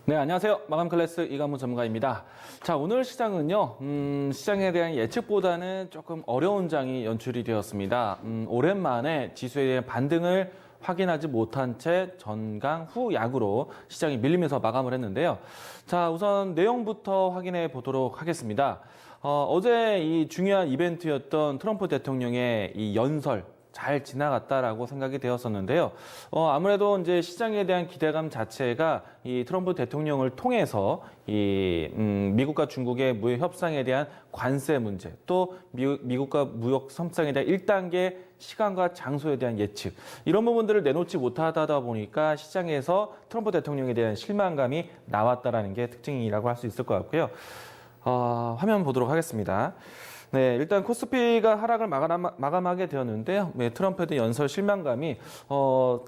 네, 안녕하세요. 마감 클래스 이관무 전문가입니다. 자, 오늘 시장은요, 시장에 대한 예측보다는 조금 어려운 장이 연출이 되었습니다. 오랜만에 지수에 대한 반등을 확인하지 못한 채 전강 후 약으로 시장이 밀리면서 마감을 했는데요. 자, 우선 내용부터 확인해 보도록 하겠습니다. 어제 이 중요한 이벤트였던 트럼프 대통령의 이 연설, 잘 지나갔다라고 생각이 되었었는데요. 아무래도 이제 시장에 대한 기대감 자체가 이 트럼프 대통령을 통해서 이 미국과 중국의 무역 협상에 대한 관세 문제, 또 미국과 무역 협상에 대한 1단계 시간과 장소에 대한 예측, 이런 부분들을 내놓지 못하다 보니까 시장에서 트럼프 대통령에 대한 실망감이 나왔다라는 게 특징이라고 할 수 있을 것 같고요. 화면 보도록 하겠습니다. 네, 일단 코스피가 하락을 마감하게 되었는데요. 네, 트럼프에 대한 연설 실망감이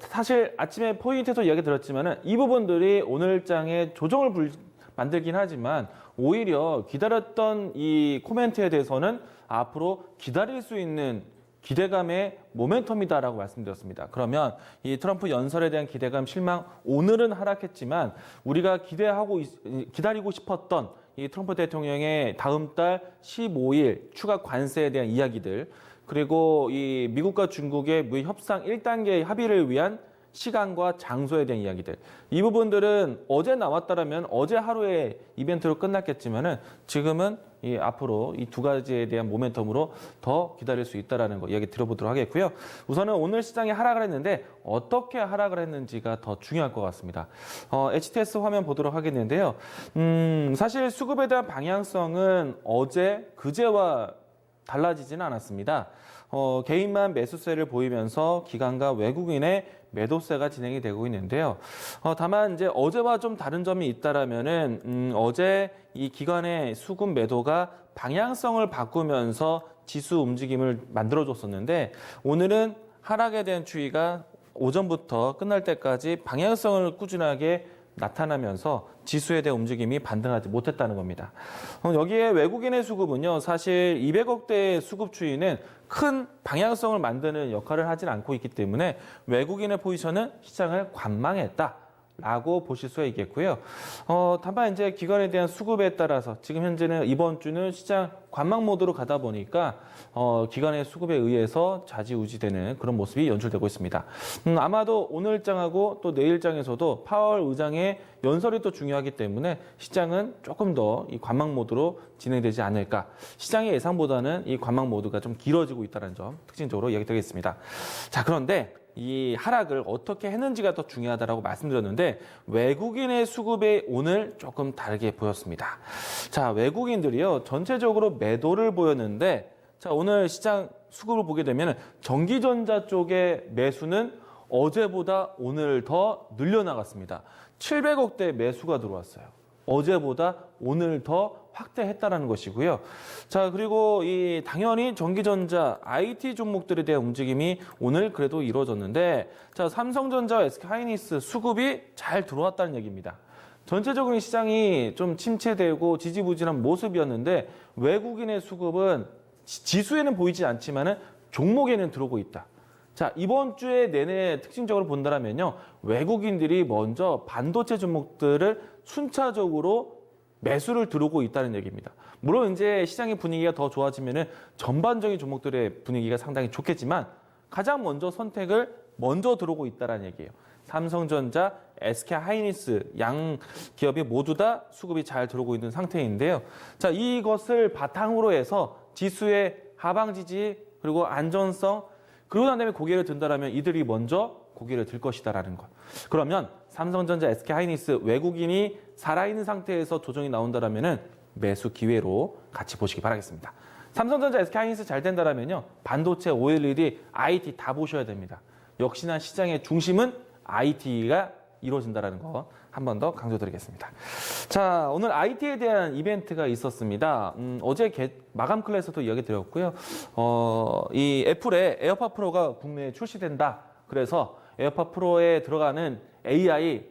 사실 아침에 포인트에서 이야기 드렸지만은 이 부분들이 오늘장에 조정을 만들긴 하지만 오히려 기다렸던 이 코멘트에 대해서는 앞으로 기다릴 수 있는 기대감의 모멘텀이다라고 말씀드렸습니다. 그러면 이 트럼프 연설에 대한 기대감, 실망, 오늘은 하락했지만 우리가 기다리고 싶었던 이 트럼프 대통령의 다음 달 15일 추가 관세에 대한 이야기들, 그리고 이 미국과 중국의 무역 협상 1단계 합의를 위한 시간과 장소에 대한 이야기들, 이 부분들은 어제 나왔다라면 어제 하루의 이벤트로 끝났겠지만은 지금은 이 앞으로 이 두 가지에 대한 모멘텀으로 더 기다릴 수 있다라는 거 이야기 들어보도록 하겠고요. 우선은 오늘 시장이 하락을 했는데 어떻게 하락을 했는지가 더 중요할 것 같습니다. HTS 화면 보도록 하겠는데요. 사실 수급에 대한 방향성은 어제 그제와 달라지지는 않았습니다. 개인만 매수세를 보이면서 기관과 외국인의 매도세가 진행이 되고 있는데요. 다만 이제 어제와 좀 다른 점이 있다라면은 어제 이 기관의 수급 매도가 방향성을 바꾸면서 지수 움직임을 만들어줬었는데 오늘은 하락에 대한 추이가 오전부터 끝날 때까지 방향성을 꾸준하게 나타나면서 지수에 대한 움직임이 반등하지 못했다는 겁니다. 여기에 외국인의 수급은요, 사실 200억대의 수급 추이는 큰 방향성을 만드는 역할을 하진 않고 있기 때문에 외국인의 포지션은 시장을 관망했다라고 보실 수가 있겠고요. 다만 이제 기관에 대한 수급에 따라서 지금 현재는 이번 주는 시장 관망 모드로 가다 보니까 기관의 수급에 의해서 좌지우지되는 그런 모습이 연출되고 있습니다. 아마도 오늘장하고 또 내일장에서도 파월 의장의 연설이 또 중요하기 때문에 시장은 조금 더 이 관망 모드로 진행되지 않을까. 시장의 예상보다는 이 관망 모드가 좀 길어지고 있다는 점 특징적으로 이야기드리겠습니다. 자, 그런데 이 하락을 어떻게 했는지가 더 중요하다라고 말씀드렸는데 외국인의 수급이 오늘 조금 다르게 보였습니다. 자, 외국인들이요, 전체적으로 매도를 보였는데 자, 오늘 시장 수급을 보게 되면 전기전자 쪽의 매수는 어제보다 오늘 더 늘려나갔습니다. 700억대 매수가 들어왔어요. 어제보다 오늘 더 확대했다라는 것이고요. 자, 그리고 당연히 전기전자, IT 종목들에 대한 움직임이 오늘 그래도 이루어졌는데, 자, 삼성전자와 SK하이닉스 수급이 잘 들어왔다는 얘기입니다. 전체적인 시장이 좀 침체되고 지지부진한 모습이었는데 외국인의 수급은 지수에는 보이지 않지만은 종목에는 들어오고 있다. 자, 이번 주에 내내 특징적으로 본다면요, 외국인들이 먼저 반도체 종목들을 순차적으로 매수를 들어오고 있다는 얘기입니다. 물론 이제 시장의 분위기가 더 좋아지면은 전반적인 종목들의 분위기가 상당히 좋겠지만 가장 먼저 선택을 먼저 들어오고 있다는 얘기예요. 삼성전자, SK하이닉스 양 기업이 모두 다 수급이 잘 들어오고 있는 상태인데요. 자, 이것을 바탕으로 해서 지수의 하방 지지 그리고 안전성, 그러고 난 다음에 고개를 든다라면 이들이 먼저 고개를 들 것이다라는 것. 그러면 삼성전자, SK하이닉스 외국인이 살아있는 상태에서 조정이 나온다라면은 매수 기회로 같이 보시기 바라겠습니다. 삼성전자, SK하이닉스 잘 된다라면요, 반도체, OLED, IT 다 보셔야 됩니다. 역시나 시장의 중심은 IT가 이루어진다는 거 한 번 더 강조드리겠습니다. 자, 오늘 IT에 대한 이벤트가 있었습니다. 어제 마감 클래스도 이야기 드렸고요. 이 애플의 에어팟 프로가 국내에 출시된다. 그래서 에어팟 프로에 들어가는 AI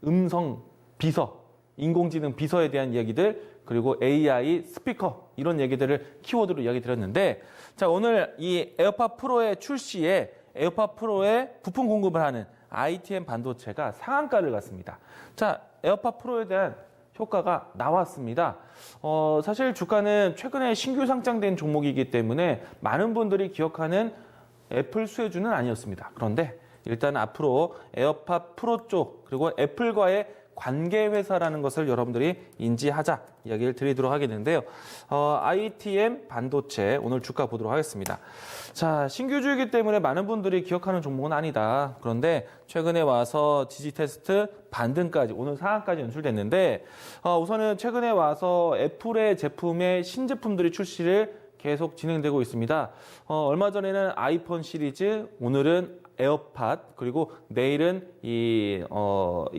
음성 비서, 인공지능 비서에 대한 이야기들, 그리고 AI 스피커, 이런 얘기들을 키워드로 이야기 드렸는데, 자, 오늘 이 에어팟 프로의 출시에 에어팟 프로에 부품 공급을 하는 ITM 반도체가 상한가를 갔습니다. 자, 에어팟 프로에 대한 효과가 나왔습니다. 사실 주가는 최근에 신규 상장된 종목이기 때문에 많은 분들이 기억하는 애플 수혜주는 아니었습니다. 그런데 일단 앞으로 에어팟 프로 쪽 그리고 애플과의 관계 회사라는 것을 여러분들이 인지하자 이야기를 드리도록 하겠는데요. ITM 반도체 오늘 주가 보도록 하겠습니다. 자, 신규주이기 때문에 많은 분들이 기억하는 종목은 아니다. 그런데 최근에 와서 지지 테스트 반등까지 오늘 상한까지 연출됐는데 우선은 최근에 와서 애플의 제품의 신제품들이 출시를 계속 진행되고 있습니다. 얼마 전에는 아이폰 시리즈, 오늘은 에어팟, 그리고 내일은 이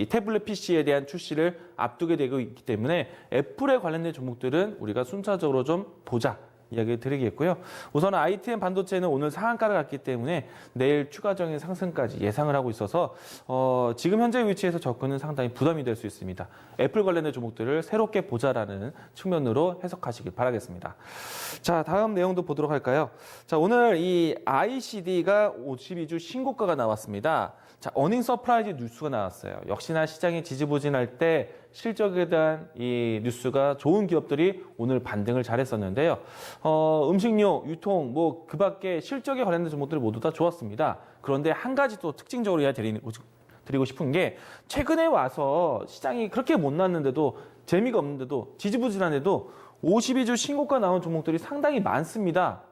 태블릿 PC에 대한 출시를 앞두게 되고 있기 때문에 애플에 관련된 종목들은 우리가 순차적으로 좀 보자. 이야기 드리겠고요. 우선 ITM 반도체는 오늘 상한가를 갔기 때문에 내일 추가적인 상승까지 예상을 하고 있어서 지금 현재 위치에서 접근은 상당히 부담이 될 수 있습니다. 애플 관련된 종목들을 새롭게 보자라는 측면으로 해석하시길 바라겠습니다. 자, 다음 내용도 보도록 할까요? 자, 오늘 이 ICD가 52주 신고가가 나왔습니다. 자, 어닝 서프라이즈 뉴스가 나왔어요. 역시나 시장이 지지부진할 때 실적에 대한 이 뉴스가 좋은 기업들이 오늘 반등을 잘했었는데요. 음식료, 유통, 뭐 그 밖에 실적에 관련된 종목들이 모두 다 좋았습니다. 그런데 한 가지 또 특징적으로 드리고 싶은 게 최근에 와서 시장이 그렇게 못 났는데도 재미가 없는데도 지지부진한데도 52주 신고가 나온 종목들이 상당히 많습니다.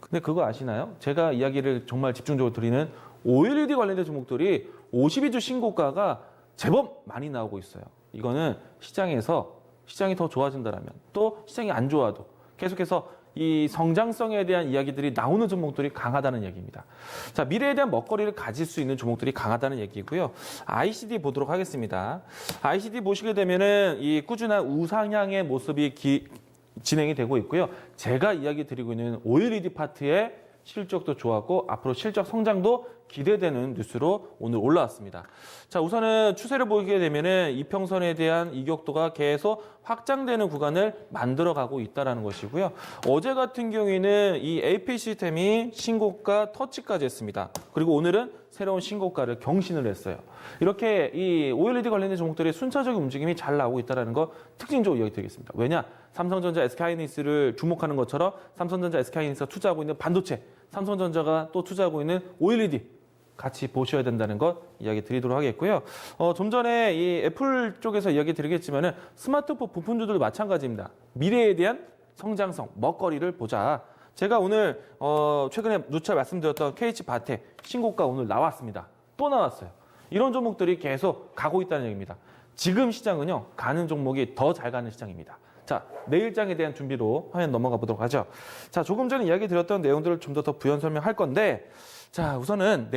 근데 그거 아시나요? 제가 이야기를 정말 집중적으로 드리는 OLED 관련된 종목들이 52주 신고가가 제법 많이 나오고 있어요. 이거는 시장이 더 좋아진다면 또 시장이 안 좋아도 계속해서 이 성장성에 대한 이야기들이 나오는 종목들이 강하다는 얘기입니다. 자, 미래에 대한 먹거리를 가질 수 있는 종목들이 강하다는 얘기고요. ICD 보도록 하겠습니다. ICD 보시게 되면은 이 꾸준한 우상향의 모습이 진행이 되고 있고요. 제가 이야기 드리고 있는 OLED 파트의 실적도 좋았고 앞으로 실적 성장도 기대되는 뉴스로 오늘 올라왔습니다. 자, 우선은 추세를 보게 되면은 이평선에 대한 이격도가 계속 확장되는 구간을 만들어가고 있다는 것이고요. 어제 같은 경우에는 이 AP 시스템이 신고가 터치까지 했습니다. 그리고 오늘은 새로운 신고가를 경신을 했어요. 이렇게 이 OLED 관련된 종목들의 순차적인 움직임이 잘 나오고 있다는 거 특징적으로 이야기 드리겠습니다. 왜냐? 삼성전자, SK하이닉스를 주목하는 것처럼 삼성전자, SK하이닉스가 투자하고 있는 반도체, 삼성전자가 또 투자하고 있는 OLED 같이 보셔야 된다는 것 이야기 드리도록 하겠고요. 좀 전에 이 애플 쪽에서 이야기 드리겠지만은 스마트폰 부품주들 마찬가지입니다. 미래에 대한 성장성, 먹거리를 보자. 제가 오늘 최근에 누차 말씀드렸던 KH바텍 신고가 오늘 나왔습니다. 또 나왔어요. 이런 종목들이 계속 가고 있다는 얘기입니다. 지금 시장은요, 가는 종목이 더 잘 가는 시장입니다. 자, 내일장에 대한 준비로 화면 넘어가 보도록 하죠. 자, 조금 전에 이야기 드렸던 내용들을 좀 더 부연 설명할 건데, 자, 우선은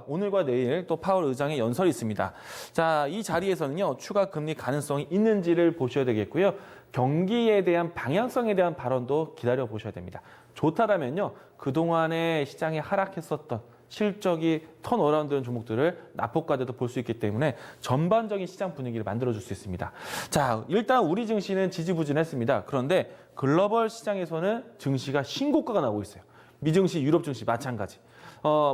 오늘과 내일 또 파월 의장의 연설이 있습니다. 자, 이 자리에서는요, 추가 금리 가능성이 있는지를 보셔야 되겠고요. 경기에 대한 방향성에 대한 발언도 기다려 보셔야 됩니다. 좋다라면요, 그동안에 시장이 하락했었던 실적이 턴어라운드된 종목들을 낙폭과대도 볼 수 있기 때문에 전반적인 시장 분위기를 만들어줄 수 있습니다. 자, 일단 우리 증시는 지지부진했습니다. 그런데 글로벌 시장에서는 증시가 신고가가 나오고 있어요. 미증시, 유럽 증시 마찬가지.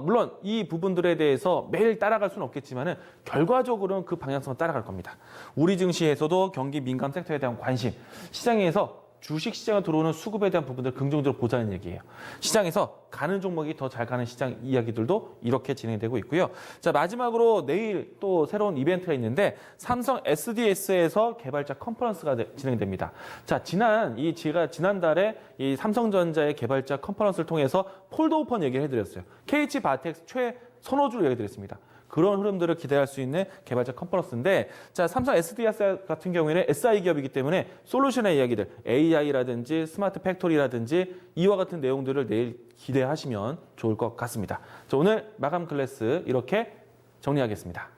물론 이 부분들에 대해서 매일 따라갈 수는 없겠지만은 결과적으로는 그 방향성을 따라갈 겁니다. 우리 증시에서도 경기 민감 섹터에 대한 관심, 시장에서 주식시장에 들어오는 수급에 대한 부분들을 긍정적으로 보자는 얘기예요. 시장에서 가는 종목이 더 잘 가는 시장 이야기들도 이렇게 진행되고 있고요. 자, 마지막으로 내일 또 새로운 이벤트가 있는데 삼성 SDS에서 개발자 컨퍼런스가 진행됩니다. 자, 제가 지난달에 이 삼성전자의 개발자 컨퍼런스를 통해서 폴드 오픈 얘기를 해드렸어요. KH바텍 최선호주를 얘기해드렸습니다. 그런 흐름들을 기대할 수 있는 개발자 컨퍼런스인데, 자, 삼성 SDS 같은 경우에는 SI 기업이기 때문에 솔루션의 이야기들, AI라든지 스마트 팩토리라든지 이와 같은 내용들을 내일 기대하시면 좋을 것 같습니다. 자, 오늘 마감 클래스 이렇게 정리하겠습니다.